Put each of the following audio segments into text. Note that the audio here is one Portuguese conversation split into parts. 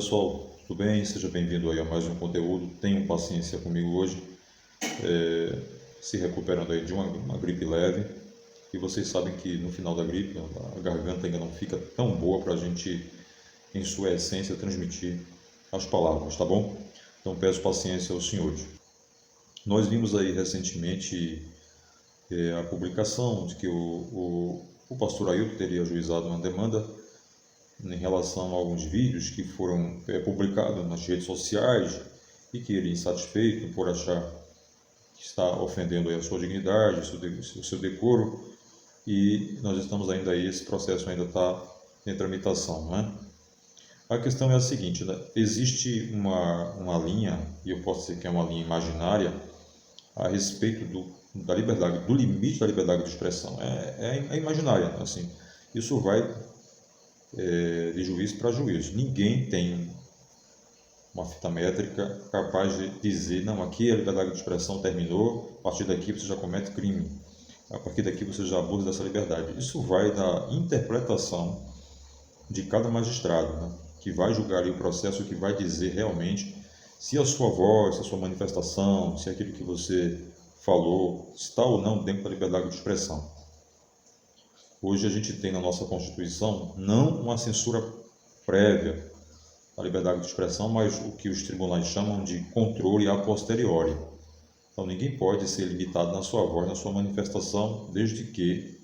pessoal, tudo bem? Seja bem-vindo aí a mais um conteúdo. Tenham paciência comigo hoje, se recuperando aí de uma gripe leve. E vocês sabem que no final da gripe a garganta ainda não fica tão boa para a gente, em sua essência, transmitir as palavras, tá bom? Então peço paciência aos senhores. Nós vimos aí recentemente a publicação de que o pastor Ailton teria ajuizado uma demanda em relação a alguns vídeos que foram publicados nas redes sociais e que ele, insatisfeito por achar que está ofendendo a sua dignidade, o seu decoro, e nós estamos ainda aí, esse processo ainda está em tramitação, né? A questão é a seguinte, né? Existe uma linha, e eu posso dizer que é uma linha imaginária, a respeito da liberdade, do limite da liberdade de expressão. É imaginária, assim. Isso vai de juízo para juízo. Ninguém tem uma fita métrica capaz de dizer, não, aqui a liberdade de expressão terminou, a partir daqui você já comete crime, a partir daqui você já abusa dessa liberdade. Isso vai da interpretação de cada magistrado, né, que vai julgar ali o processo, que vai dizer realmente se a sua voz, se a sua manifestação, se aquilo que você falou está ou não dentro da liberdade de expressão. Hoje a gente tem na nossa Constituição não uma censura prévia à liberdade de expressão, mas o que os tribunais chamam de controle a posteriori. Então ninguém pode ser limitado na sua voz, na sua manifestação, desde que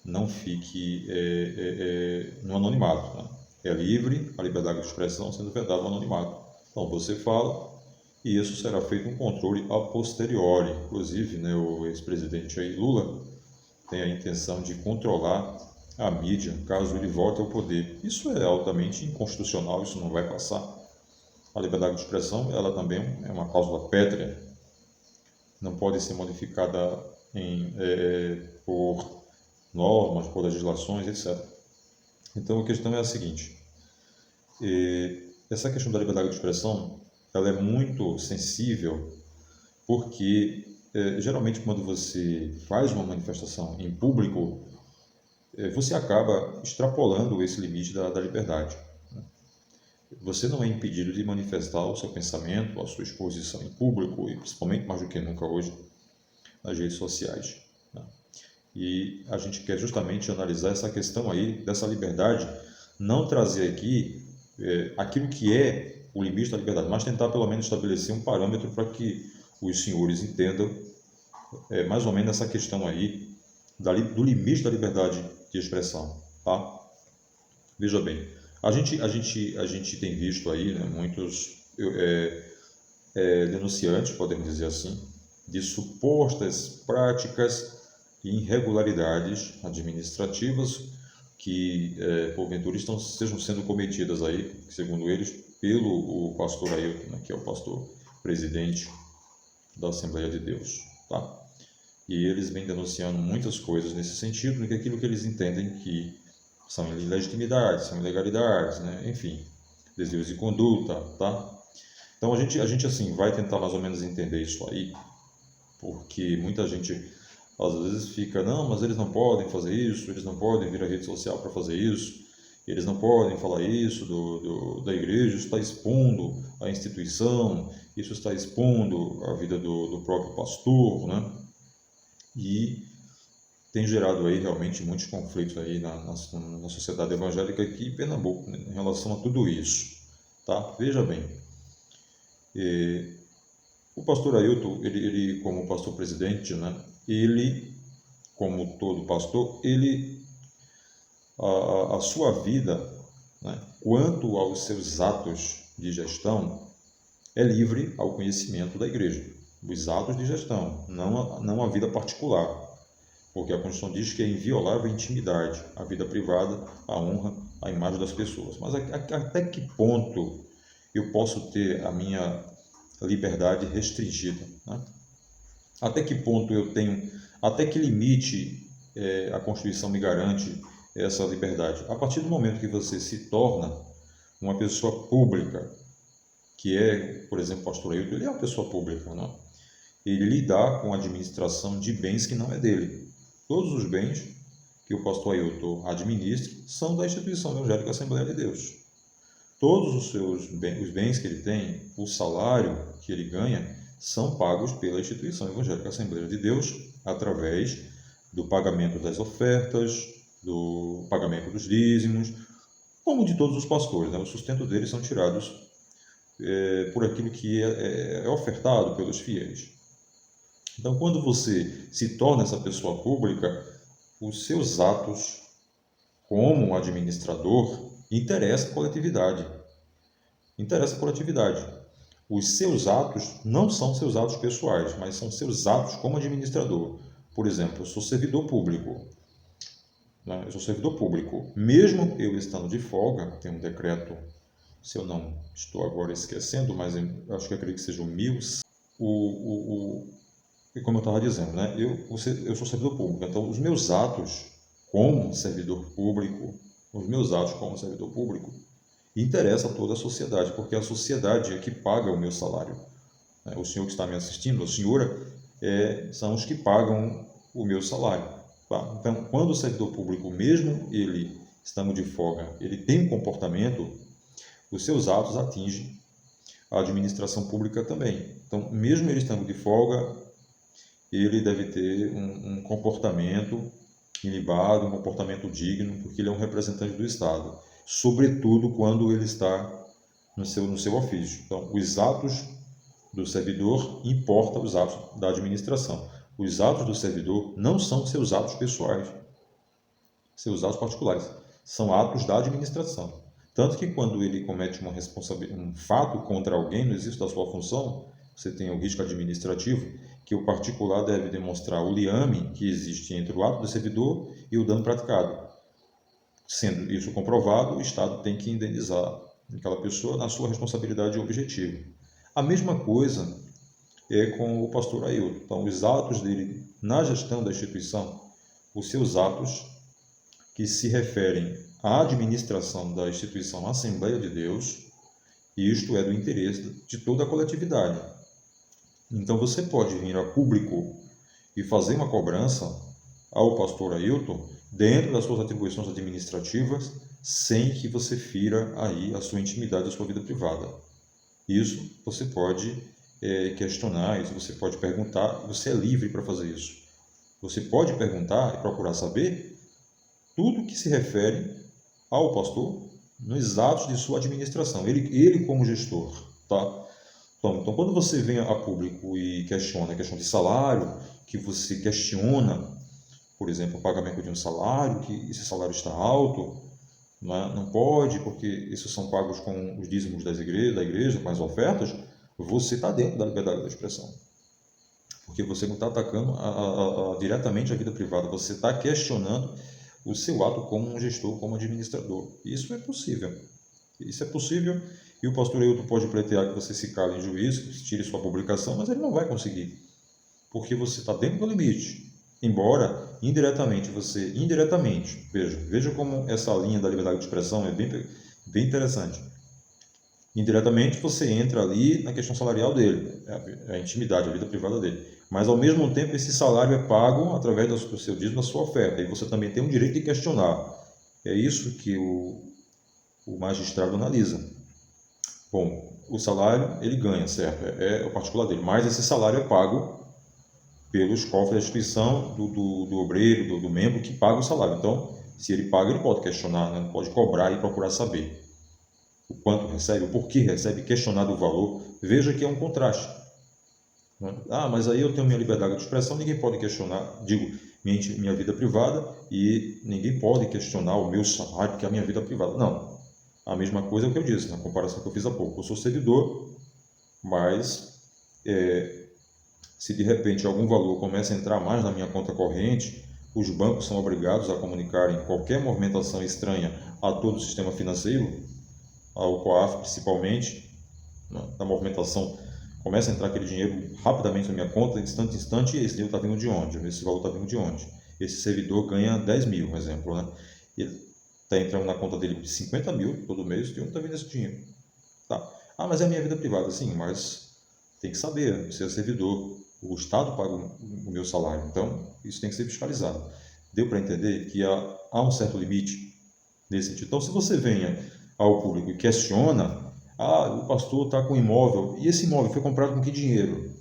não fique no anonimato, né? É livre a liberdade de expressão sendo vedado no anonimato. Então você fala e isso será feito um controle a posteriori. Inclusive, né, o ex-presidente aí, Lula, tem a intenção de controlar a mídia caso ele volte ao poder. Isso é altamente inconstitucional, isso não vai passar. A liberdade de expressão, ela também é uma cláusula pétrea, não pode ser modificada por normas, por legislações, etc. Então a questão é a seguinte, essa questão da liberdade de expressão, ela é muito sensível porque geralmente quando você faz uma manifestação em público, você acaba extrapolando esse limite da liberdade. Você não é impedido de manifestar o seu pensamento, a sua exposição em público, e principalmente mais do que nunca hoje, nas redes sociais. E a gente quer justamente analisar essa questão aí, dessa liberdade, não trazer aqui aquilo que é o limite da liberdade, mas tentar pelo menos estabelecer um parâmetro para que os senhores entendam mais ou menos essa questão aí do limite da liberdade de expressão, tá? Veja bem, a gente tem visto aí, né, muitos denunciantes, podemos dizer assim, de supostas práticas e irregularidades administrativas que porventura sejam sendo cometidas aí, segundo eles, pelo o pastor Ailton, né, que é o pastor presidente da Assembleia de Deus, tá? E eles vêm denunciando muitas coisas nesse sentido, né, que aquilo que eles entendem que são ilegitimidades, são ilegalidades, né? Enfim, desvios de conduta, tá? Então a gente assim vai tentar mais ou menos entender isso aí, porque muita gente às vezes fica, não, mas eles não podem fazer isso, eles não podem vir à rede social para fazer isso, eles não podem falar isso da igreja, isso está expondo a instituição, isso está expondo a vida do próprio pastor, né? E tem gerado aí realmente muitos conflitos aí na sociedade evangélica aqui em Pernambuco, né, em relação a tudo isso, tá? Veja bem, o pastor Ailton, ele como pastor presidente, né, ele, como todo pastor, a sua vida, né, quanto aos seus atos de gestão, é livre ao conhecimento da igreja, os atos de gestão, não a vida particular, porque a Constituição diz que é inviolável a intimidade, a vida privada, a honra, a imagem das pessoas. Mas até que ponto eu posso ter a minha liberdade restringida, né? Até que ponto eu tenho, até que limite a Constituição me garante essa liberdade? A partir do momento que você se torna uma pessoa pública, que é, por exemplo, o pastor Ailton, ele é uma pessoa pública, não? Ele lidar com a administração de bens que não é dele. Todos os bens que o pastor Ailton administra são da instituição evangélica Assembleia de Deus. todos os bens que ele tem, o salário que ele ganha, são pagos pela instituição evangélica Assembleia de Deus através do pagamento das ofertas, do pagamento dos dízimos, como de todos os pastores, né? O sustento deles são tirados por aquilo que é ofertado pelos fiéis. Então, quando você se torna essa pessoa pública, os seus atos como administrador interessam a coletividade. Interessa a coletividade. Os seus atos não são seus atos pessoais, mas são seus atos como administrador. Por exemplo, eu sou servidor público. Né? Eu sou servidor público. Mesmo eu estando de folga, tem um decreto, se eu não estou agora esquecendo, mas eu acho que eu acredito que seja o 1000. E como eu estava dizendo, né? Eu sou servidor público, então os meus atos como servidor público, interessa a toda a sociedade, porque a sociedade é que paga o meu salário. O senhor que está me assistindo, a senhora, são os que pagam o meu salário. Tá? Então, quando o servidor público, mesmo ele estando de folga, ele tem um comportamento, os seus atos atingem a administração pública também. Então, mesmo ele estando de folga, ele deve ter um comportamento ilibado, um comportamento digno, porque ele é um representante do Estado, sobretudo quando ele está no seu ofício. Então, os atos do servidor importam os atos da administração. Os atos do servidor não são seus atos pessoais, seus atos particulares, são atos da administração. Tanto que quando ele comete um fato contra alguém no exercício da sua função, você tem o risco administrativo, que o particular deve demonstrar o liame que existe entre o ato do servidor e o dano praticado. Sendo isso comprovado, o Estado tem que indenizar aquela pessoa na sua responsabilidade objetiva. A mesma coisa é com o pastor Ailton. Então, os atos dele na gestão da instituição, os seus atos que se referem à administração da instituição Assembleia de Deus, isto é do interesse de toda a coletividade. Então, você pode vir a público e fazer uma cobrança ao pastor Ailton dentro das suas atribuições administrativas, sem que você fira aí a sua intimidade, a sua vida privada. Isso você pode questionar, isso você pode perguntar, você é livre para fazer isso. Você pode perguntar e procurar saber tudo que se refere ao pastor nos atos de sua administração, ele como gestor, tá? Então, quando você vem a público e questiona a questão de salário, que você questiona, por exemplo, o pagamento de um salário, que esse salário está alto, não pode, porque esses são pagos com os dízimos da igreja, com as ofertas, você está dentro da liberdade da expressão. Porque você não está atacando diretamente a vida privada, você está questionando o seu ato como um gestor, como administrador. Isso é possível. Isso é possível e o pastor Ailton pode pleitear que você se cale em juízo, que tire sua publicação, mas ele não vai conseguir, porque você está dentro do limite. Embora indiretamente, veja como essa linha da liberdade de expressão é bem interessante. Indiretamente você entra ali na questão salarial dele, a intimidade, a vida privada dele. Mas ao mesmo tempo esse salário é pago através do seu dízimo, da sua oferta, e você também tem o direito de questionar. É isso que o magistrado analisa. Bom, o salário ele ganha, certo? É o particular dele, mas esse salário é pago pelos cofres da instituição, do obreiro, do membro que paga o salário. Então, se ele paga, ele pode questionar, né? Pode cobrar e procurar saber o quanto recebe, o porquê recebe, questionar do valor. Veja que é um contraste. Mas aí eu tenho minha liberdade de expressão, ninguém pode questionar, minha vida privada, e ninguém pode questionar o meu salário, que é a minha vida privada. Não. A mesma coisa é o que eu disse, na comparação que eu fiz há pouco. Eu sou servidor, mas se de repente algum valor começa a entrar mais na minha conta corrente, os bancos são obrigados a comunicarem qualquer movimentação estranha a todo o sistema financeiro, ao COAF principalmente, na movimentação, começa a entrar aquele dinheiro rapidamente na minha conta, instante, e esse dinheiro está vindo de onde? Esse valor está vindo de onde? Esse servidor ganha 10 mil, por exemplo, né? Ele está entrando na conta dele de 50 mil todo mês, de onde está vindo esse dinheiro? Tá. Mas é a minha vida privada, sim, mas tem que saber, você é servidor, o Estado paga o meu salário, então isso tem que ser fiscalizado. Deu para entender que há um certo limite nesse sentido. Então, se você venha ao público e questiona, o pastor está com imóvel, e esse imóvel foi comprado com que dinheiro?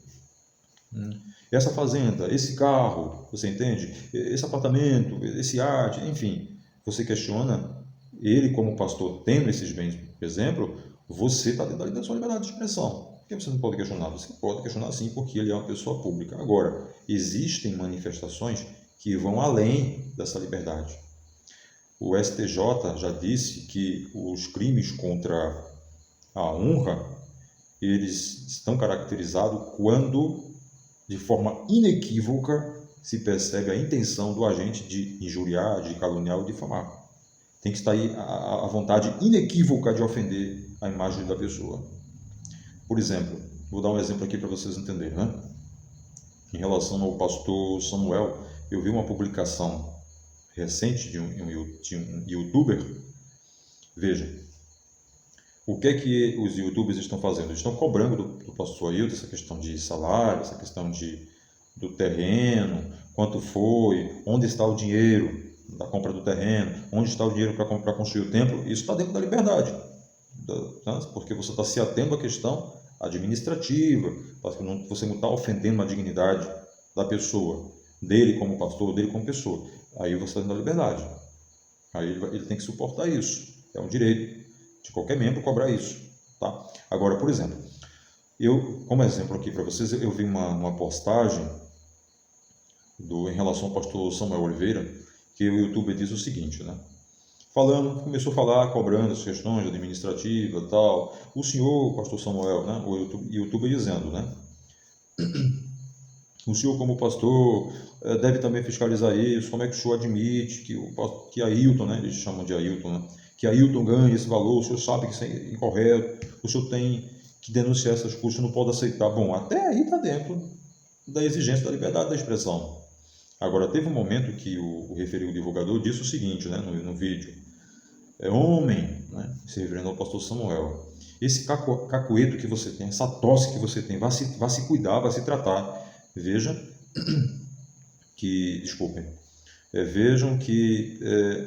Essa fazenda, esse carro, você entende? Esse apartamento, esse arte, enfim, você questiona ele como pastor tendo esses bens, por exemplo, você está dentro da sua liberdade de expressão. Por que você não pode questionar? Você pode questionar sim, porque ele é uma pessoa pública. Agora, existem manifestações que vão além dessa liberdade. O STJ já disse que os crimes contra a honra, eles estão caracterizados quando, de forma inequívoca, se percebe a intenção do agente de injuriar, de caluniar ou difamar. Tem que estar aí a vontade inequívoca de ofender a imagem da pessoa. Por exemplo, vou dar um exemplo aqui para vocês entenderem, né? Em relação ao pastor Samuel, eu vi uma publicação recente de um youtuber. Veja, o que é que os youtubers estão fazendo? Eles estão cobrando do pastor Ailton essa questão de salário, essa questão do terreno, quanto foi, onde está o dinheiro da compra do terreno, onde está o dinheiro para construir o templo. Isso está dentro da liberdade, porque você está se atendo à questão administrativa, você não está ofendendo a dignidade da pessoa, dele como pastor, dele como pessoa. Aí você está dentro da liberdade. Aí ele tem que suportar isso. É um direito de qualquer membro cobrar isso. Tá? Agora, por exemplo, como exemplo aqui para vocês, eu vi uma postagem em relação ao pastor Samuel Oliveira, que o youtuber diz o seguinte, né? Começou a falar, cobrando as questões administrativas e tal. O senhor, pastor Samuel, né? O youtuber dizendo, né? O senhor, como pastor, deve também fiscalizar isso. Como é que o senhor admite que Ailton, né? Eles chamam de Ailton, né? Que Ailton ganhe esse valor, o senhor sabe que isso é incorreto, o senhor tem que denunciar essas coisas, não pode aceitar. Bom, até aí está dentro da exigência da liberdade da expressão. Agora, teve um momento que o referido divulgador disse o seguinte, né, no vídeo: homem, né, se referindo ao pastor Samuel, esse cacueto que você tem, essa tosse que você tem, vá se cuidar, vá se tratar. Vejam que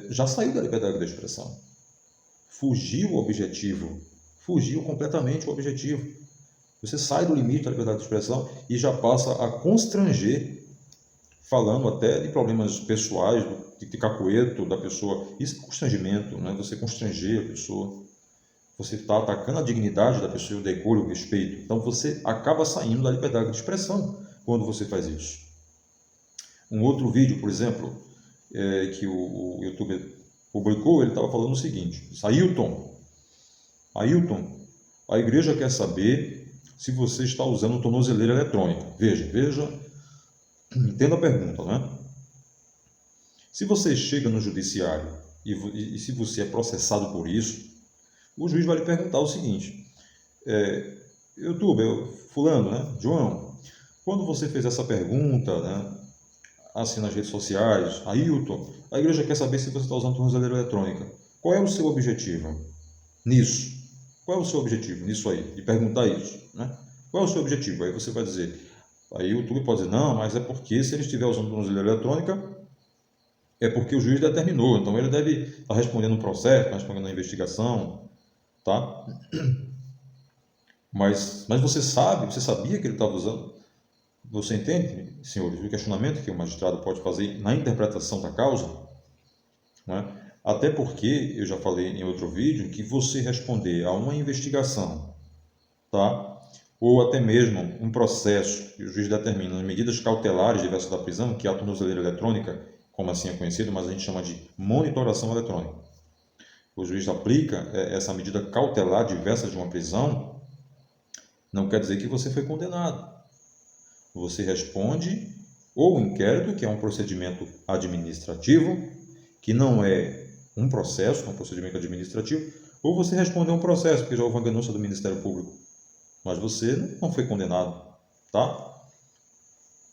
já saiu da liberdade da expressão. Fugiu o objetivo, fugiu completamente o objetivo. Você sai do limite da liberdade de expressão e já passa a constranger, falando até de problemas pessoais, de cacueto da pessoa. Isso é constrangimento, né? Você constranger a pessoa. Você está atacando a dignidade da pessoa, o decoro, o respeito. Então você acaba saindo da liberdade de expressão quando você faz isso. Um outro vídeo, por exemplo, que o youtuber publicou, ele estava falando o seguinte: Ailton, a igreja quer saber se você está usando tornozeleira eletrônica. Veja, entenda a pergunta, né? Se você chega no judiciário e se você é processado por isso, o juiz vai lhe perguntar o seguinte: youtuber, fulano, né? João, quando você fez essa pergunta, né, assim nas redes sociais, Ailton, a igreja quer saber se você está usando tornozeleira eletrônica. Qual é o seu objetivo nisso? Qual é o seu objetivo nisso aí? De perguntar isso, né? Qual é o seu objetivo? Aí você vai dizer, aí o YouTube pode dizer, não, mas é porque se ele estiver usando tornozeleira eletrônica, é porque o juiz determinou, então ele deve estar respondendo um processo, respondendo a investigação, tá? Mas você sabia que ele estava usando? Você entende, senhores, o questionamento que o magistrado pode fazer na interpretação da causa? Né? Até porque, eu já falei em outro vídeo, que você responder a uma investigação, tá? Ou até mesmo um processo que o juiz determina as medidas cautelares diversas da prisão, que é a tornozeleira eletrônica, como assim é conhecido, mas a gente chama de monitoração eletrônica. O juiz aplica essa medida cautelar diversa de uma prisão, não quer dizer que você foi condenado. Você responde ou o inquérito, que é um procedimento administrativo, que não é um processo, é um procedimento administrativo, ou você responde a um processo, porque já houve uma denúncia do Ministério Público, mas você não foi condenado, tá?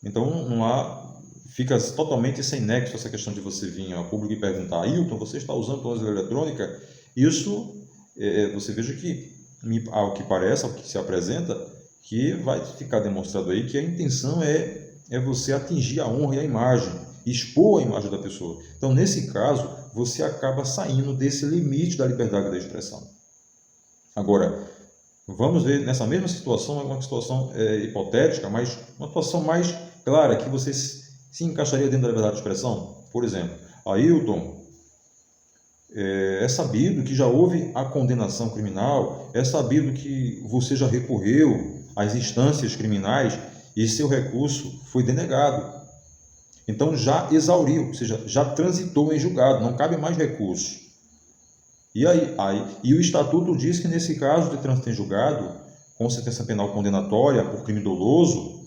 Então fica totalmente sem nexo essa questão de você vir ao público e perguntar, Ailton, você está usando tornozeleira eletrônica? Isso, você veja que, ao que parece, ao que se apresenta, que vai ficar demonstrado aí que a intenção é você atingir a honra e a imagem expor a imagem da pessoa. Então, nesse caso, você acaba saindo desse limite da liberdade da expressão. Agora, vamos ver nessa mesma situação, uma situação hipotética, mas uma situação mais clara, que você se encaixaria dentro da liberdade de expressão. Por exemplo, Ailton, é sabido que já houve a condenação criminal, é sabido que você já recorreu às instâncias criminais e seu recurso foi denegado. Então já exauriu, ou seja, já transitou em julgado, não cabe mais recurso. E o Estatuto diz que nesse caso de trânsito em julgado, com sentença penal condenatória por crime doloso,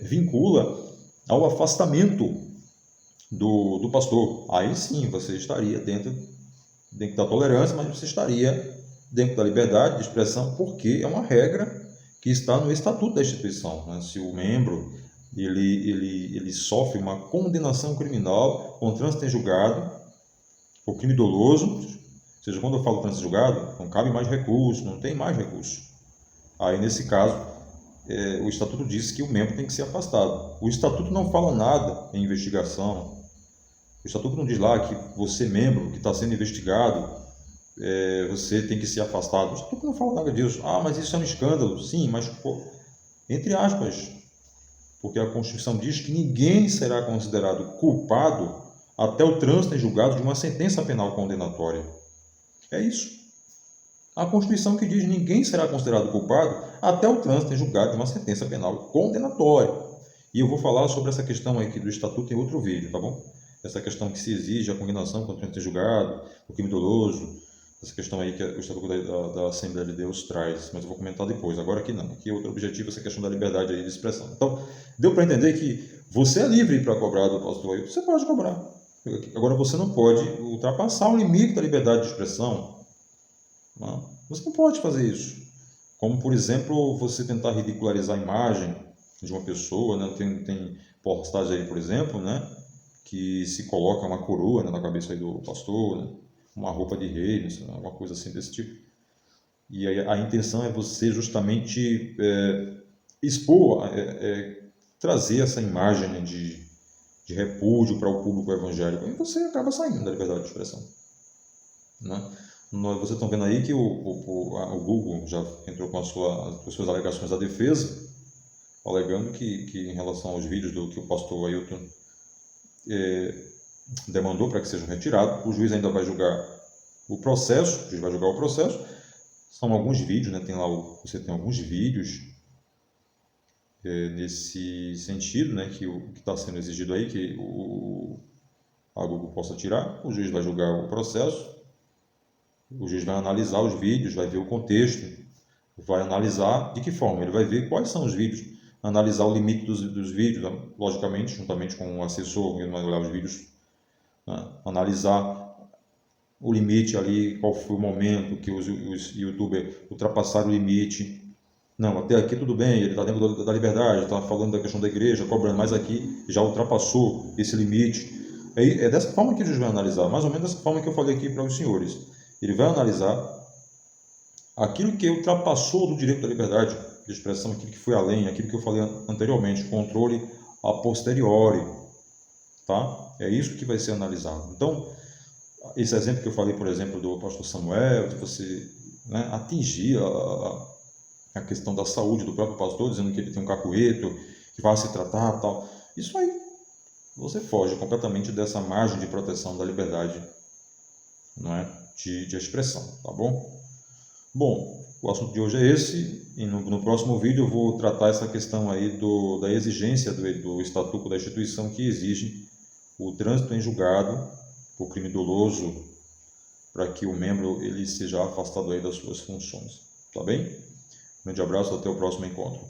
vincula ao afastamento do pastor. Aí sim você estaria dentro da tolerância, mas você estaria dentro da liberdade de expressão, porque é uma regra que está no estatuto da instituição, né? Se o membro ele sofre uma condenação criminal com trânsito em julgado por crime doloso, ou seja, quando eu falo trânsito em julgado, não cabe mais recurso, não tem mais recurso. Aí nesse caso, o estatuto diz que o membro tem que ser afastado. O estatuto não fala nada em investigação. O estatuto não diz lá que você, membro que está sendo investigado, você tem que ser afastado. O estatuto não fala nada disso. Ah, mas isso é um escândalo. Sim, mas entre aspas, porque a Constituição diz que ninguém será considerado culpado até o trânsito em julgado de uma sentença penal condenatória. É isso. A Constituição que diz que ninguém será considerado culpado até o trânsito em julgado de uma sentença penal condenatória. E eu vou falar sobre essa questão aqui do Estatuto em outro vídeo, tá bom? Essa questão que se exige a condenação com trânsito em julgado, o crime doloso, essa questão aí que o Estatuto da Assembleia de Deus traz, mas eu vou comentar depois. Agora aqui não, aqui outro objetivo, essa questão da liberdade aí de expressão. Então, deu para entender que você é livre para cobrar do pastor, você pode cobrar. Agora, você não pode ultrapassar o limite da liberdade de expressão. Não, você não pode fazer isso. Como, por exemplo, você tentar ridicularizar a imagem de uma pessoa, né? Tem postagem aí, por exemplo, né? Que se coloca uma coroa, né, na cabeça aí do pastor, né? Uma roupa de rei, né? Alguma coisa assim desse tipo. E a intenção é você justamente expor, trazer essa imagem, né, de repúdio para o público evangélico, e você acaba saindo da liberdade de expressão, né? Vocês estão vendo aí que o Google já entrou com as suas alegações à defesa, alegando que em relação aos vídeos do que o pastor Ailton demandou para que sejam retirados, o juiz ainda vai julgar o processo, são alguns vídeos, né? Você tem alguns vídeos nesse sentido, né? Que está sendo exigido aí, que a Google possa tirar, o juiz vai julgar o processo, o juiz vai analisar os vídeos, vai ver o contexto, vai analisar de que forma, ele vai ver quais são os vídeos, analisar o limite dos vídeos, logicamente, juntamente com o assessor, ele vai olhar os vídeos, né? Analisar o limite ali, qual foi o momento que os youtubers ultrapassaram o limite. Não, até aqui tudo bem, ele está dentro da liberdade, está falando da questão da igreja, cobrando, mas aqui já ultrapassou esse limite. É dessa forma que o juiz vai analisar, mais ou menos dessa forma que eu falei aqui para os senhores. Ele vai analisar aquilo que ultrapassou do direito da liberdade de expressão, aquilo que foi além, aquilo que eu falei anteriormente, controle a posteriori, tá? É isso que vai ser analisado. Então, esse exemplo que eu falei, por exemplo, do pastor Samuel, de você, né, atingir a questão da saúde do próprio pastor, dizendo que ele tem um cacueto, que vai se tratar, tal. Isso aí, você foge completamente dessa margem de proteção da liberdade, não é, de expressão, tá bom? Bom, o assunto de hoje é esse, e no próximo vídeo eu vou tratar essa questão aí da exigência do estatuto da instituição que exige o trânsito em julgado por crime doloso, para que o membro ele seja afastado aí das suas funções, tá bem? Um grande abraço, até o próximo encontro.